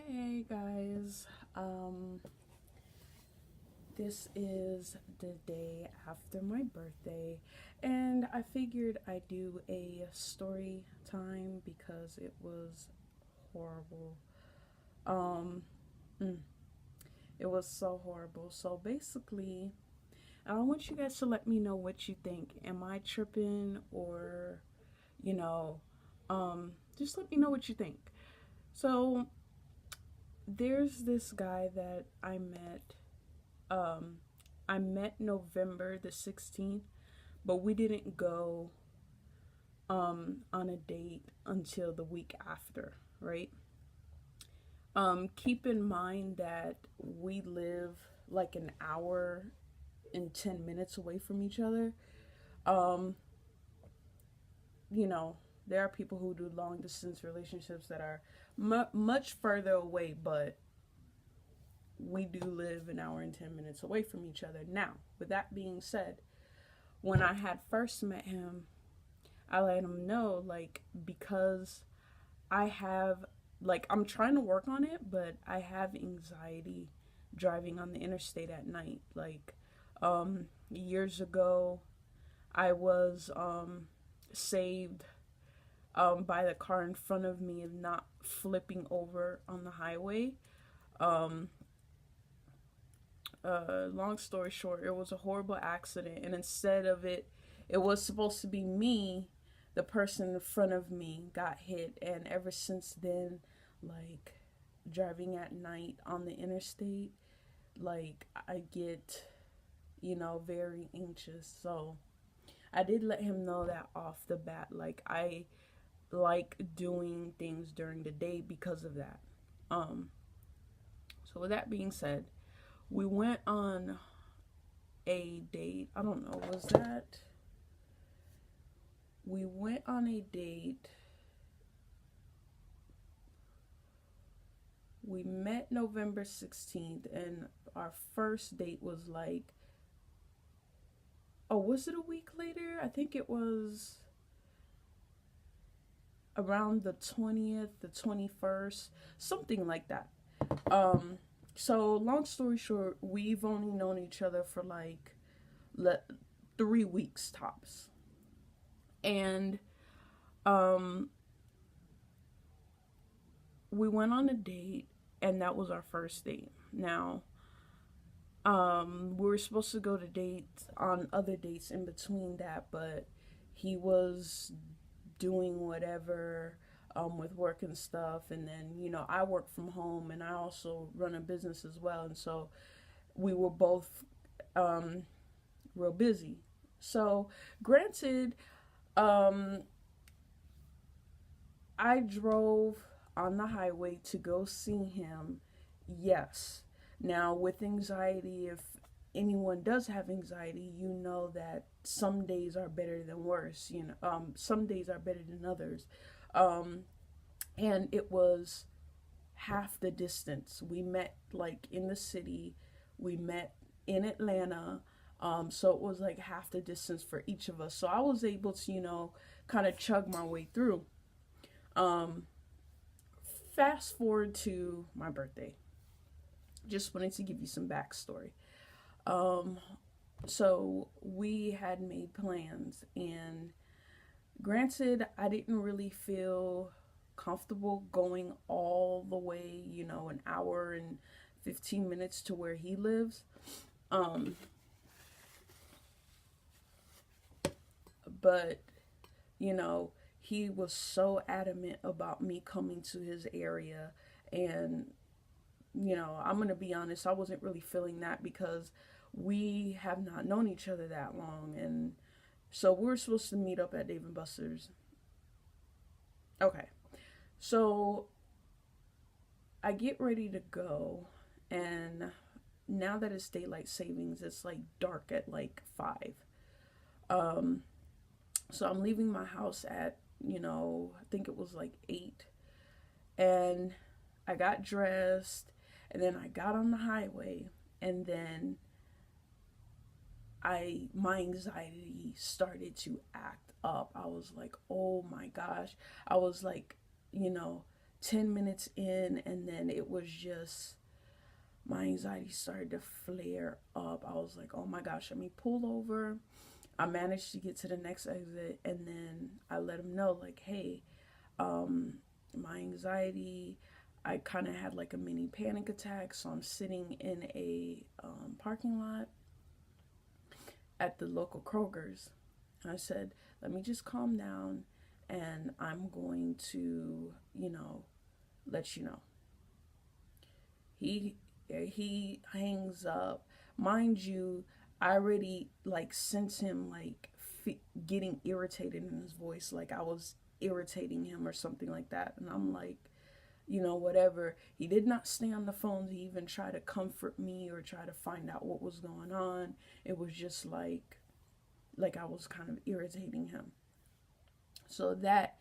Hey guys, this is the day after my birthday, and I figured I'd do a story time because it was horrible. Um, mm, it was so horrible. So basically, I want you guys to let me know what you think. Am I tripping, or you know, just let me know what you think. So there's this guy that I met. Um, I met November the 16th, but we didn't go on a date until the week after, right? Keep in mind that we live like an hour and 10 minutes away from each other. Um, you know, there are people who do long distance relationships that are much further away, but we do live an hour and 10 minutes away from each other. Now, with that being said, when I had first met him, I let him know, like, because I have, like, I'm trying to work on it, but I have anxiety driving on the interstate at night. Like, years ago, I was saved by the car in front of me of not flipping over on the highway. Um, Long story short, it was a horrible accident, and instead of it was supposed to be me. The person in front of me got hit, and ever since then, like driving at night on the interstate, like I get, very anxious. So I did let him know that off the bat. Like I like doing things during the day because of that. Um, so with that being said, we went on a date. I don't know, was that? We went on a date. We met November 16th, and our first date was like, oh, was it a week later? I think it was around the 20th, the 21st, something like that. Um, so, long story short, we've only known each other for like 3 weeks tops. And um, we went on a date, and that was our first date. Now, we were supposed to go to dates on other dates in between that, but he was doing whatever with work and stuff. And then, I work from home and I also run a business as well. And so we were both um, real busy. So, granted, um, I drove on the highway to go see him. Yes. Now, with anxiety, if anyone does have anxiety, you know that some days are better than worse. Some days are better than others. Um, and it was half the distance. We met like in the city. We met in Atlanta. So it was like half the distance for each of us. So I was able to, kind of chug my way through. Um, Fast forward to my birthday. Just wanted to give you some backstory. Um, so we had made plans, and granted, I didn't really feel comfortable going all the way, an hour and 15 minutes to where he lives. Um, but, you know, he was so adamant about me coming to his area. And, I'm going to be honest, I wasn't really feeling that because we have not known each other that long. And so we were supposed to meet up at Dave and Buster's. Okay. So I get ready to go, and now that it's daylight savings, it's like dark at like 5. Um, so I'm leaving my house at, I think it was like 8. And I got dressed, and then I got on the highway, and then my anxiety started to act up. I was like, oh my gosh. I was like, you know, 10 minutes in, and then it was just, my anxiety started to flare up. I was like, oh my gosh, let me pull over. I managed to get to the next exit, and then I let him know, like, hey, my anxiety, I kind of had like a mini panic attack. So I'm sitting in a parking lot at the local Kroger's. I said, let me just calm down, and I'm going to, let you know. He hangs up. Mind you, I already like sense him like getting irritated in his voice, like I was irritating him or something like that. And I'm like, whatever. He did not stay on the phone to even try to comfort me or try to find out what was going on. It was just like I was kind of irritating him. So that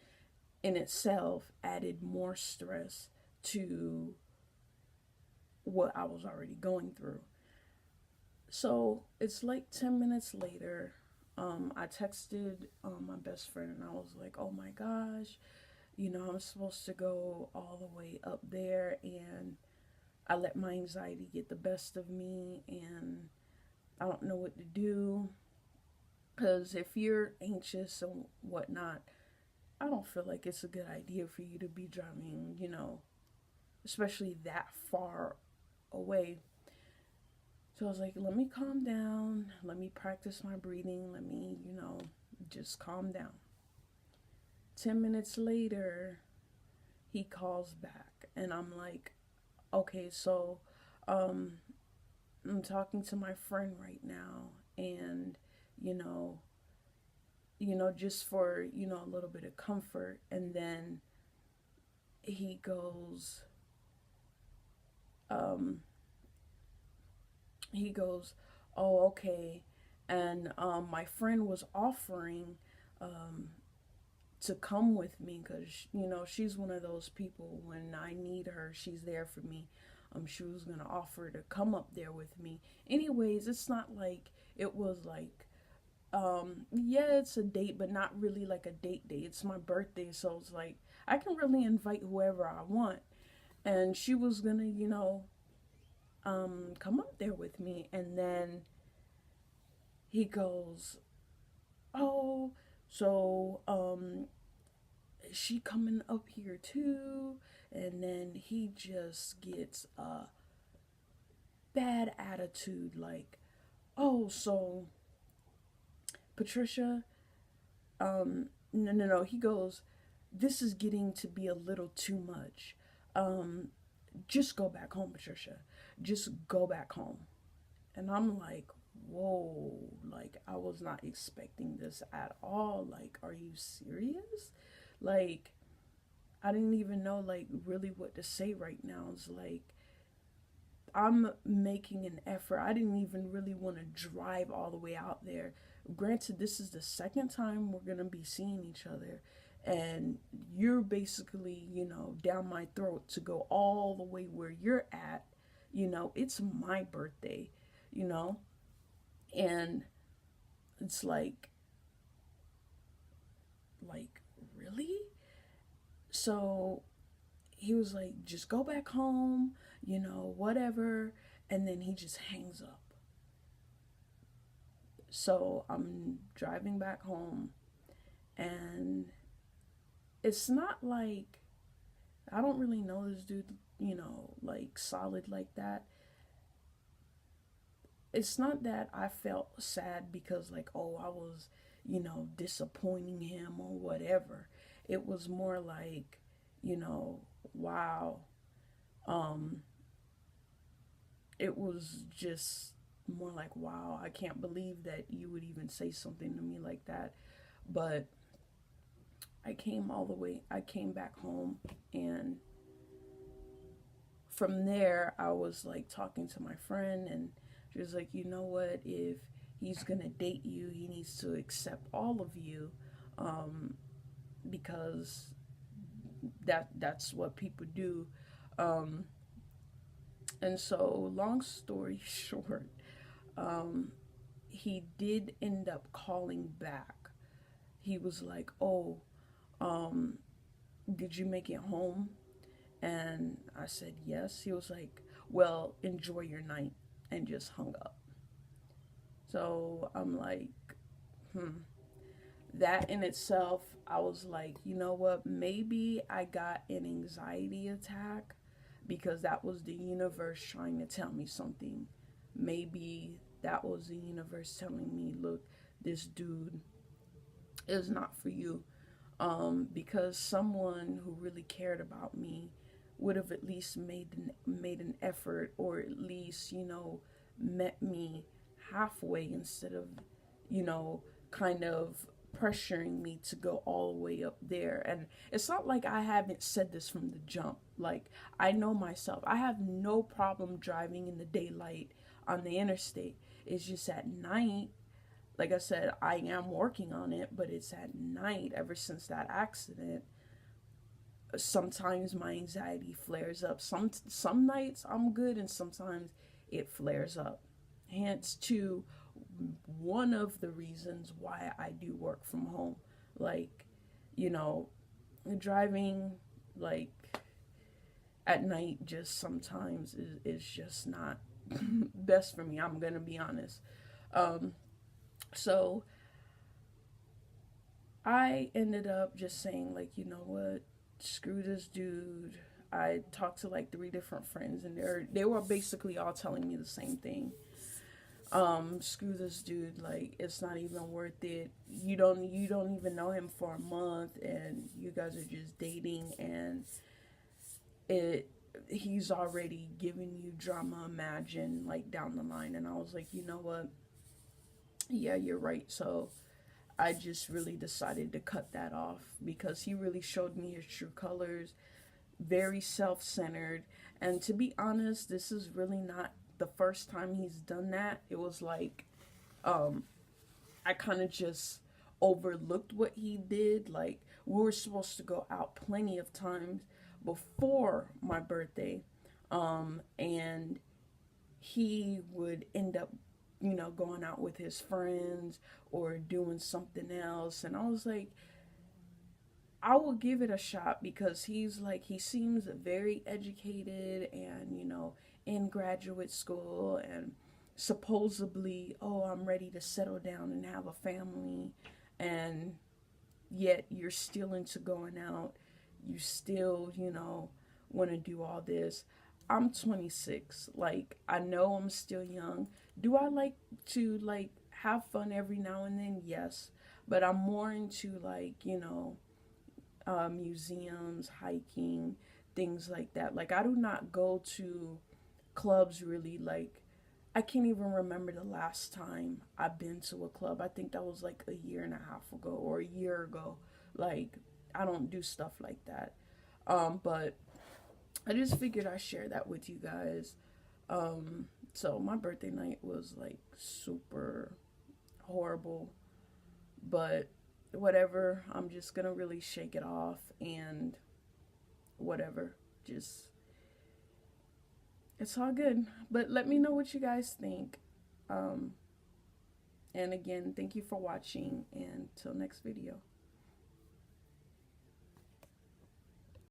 in itself added more stress to what I was already going through. So it's like 10 minutes later. I texted my best friend, and I was like, oh my gosh, I'm supposed to go all the way up there, and I let my anxiety get the best of me, and I don't know what to do. Because if you're anxious and whatnot, I don't feel like it's a good idea for you to be driving, especially that far away. So I was like, let me calm down. Let me practice my breathing. Let me, just calm down. 10 minutes later, he calls back. And I'm like, okay, so I'm talking to my friend right now. And, just for, a little bit of comfort. And then he goes, oh, okay. And my friend was offering to come with me because, she's one of those people, when I need her, she's there for me. She was going to offer to come up there with me. Anyways, it's not like it was like, yeah, it's a date, but not really like a date. It's my birthday, so it's like I can really invite whoever I want. And she was going to, come up there with me. And then he goes, oh, so she coming up here too? And then he just gets a bad attitude, like, oh, so Patricia, no, he goes, this is getting to be a little too much. Just go back home, Patricia. Just go back home. And I'm like, whoa, like, I was not expecting this at all. Like, are you serious? Like, I didn't even know, like, really what to say right now. It's like, I'm making an effort. I didn't even really want to drive all the way out there. Granted, this is the second time we're going to be seeing each other. And you're basically, down my throat to go all the way where you're at. It's my birthday, and it's like, really? So he was like, just go back home, whatever. And then he just hangs up. So I'm driving back home, and it's not like, I don't really know this dude, like solid like that. It's not that I felt sad because, like, oh, I was, disappointing him or whatever. It was more like, wow. It was just more like, wow, I can't believe that you would even say something to me like that. But I came back home, and from there, I was like talking to my friend, and she was like, you know what, if he's gonna date you, he needs to accept all of you, because that's what people do. And so, long story short, he did end up calling back. He was like, oh, did you make it home? And I said, yes. He was like, well, enjoy your night, and just hung up. So I'm like, that in itself, I was like, you know what? Maybe I got an anxiety attack because that was the universe trying to tell me something. Maybe that was the universe telling me, look, this dude is not for you. Because someone who really cared about me would have at least made an effort, or at least, you know, met me halfway instead of, you know, kind of pressuring me to go all the way up there. And it's not like I haven't said this from the jump. Like, I know myself. I have no problem driving in the daylight on the interstate. It's just at night, like I said, I am working on it, but it's at night ever since that accident. Sometimes my anxiety flares up. Some nights I'm good, and sometimes it flares up. Hence to one of the reasons why I do work from home. Like, you know, driving like at night just sometimes is just not best for me. I'm gonna be honest. So I ended up just saying, like, you know what, screw this dude. I talked to like 3 different friends, and they were basically all telling me the same thing. Screw this dude, like, it's not even worth it. You don't even know him for a month, and you guys are just dating, and he's already giving you drama, imagine, like, down the line. And I was like, you know what, yeah, you're right. So I just really decided to cut that off, because he really showed me his true colors. Very self-centered. And to be honest, this is really not the first time he's done that. It was like, I kind of just overlooked what he did. Like, we were supposed to go out plenty of times before my birthday. And he would end up, you know, going out with his friends or doing something else. And I was like, I will give it a shot, because he's like, he seems very educated and, you know, in graduate school, and supposedly, oh, I'm ready to settle down and have a family. And yet you're still into going out. You still, you know, want to do all this. I'm 26. Like, I know I'm still young. Do I like to, like, have fun every now and then? Yes. But I'm more into, like, you know, museums, hiking, things like that. Like, I do not go to clubs really. Like, I can't even remember the last time I've been to a club. I think that was like a year and a half ago, or a year ago. Like, I don't do stuff like that. But I just figured I'd share that with you guys. So my birthday night was like super horrible, but whatever. I'm just gonna really shake it off, and whatever. Just, it's all good. But let me know what you guys think. And again, thank you for watching, and till next video.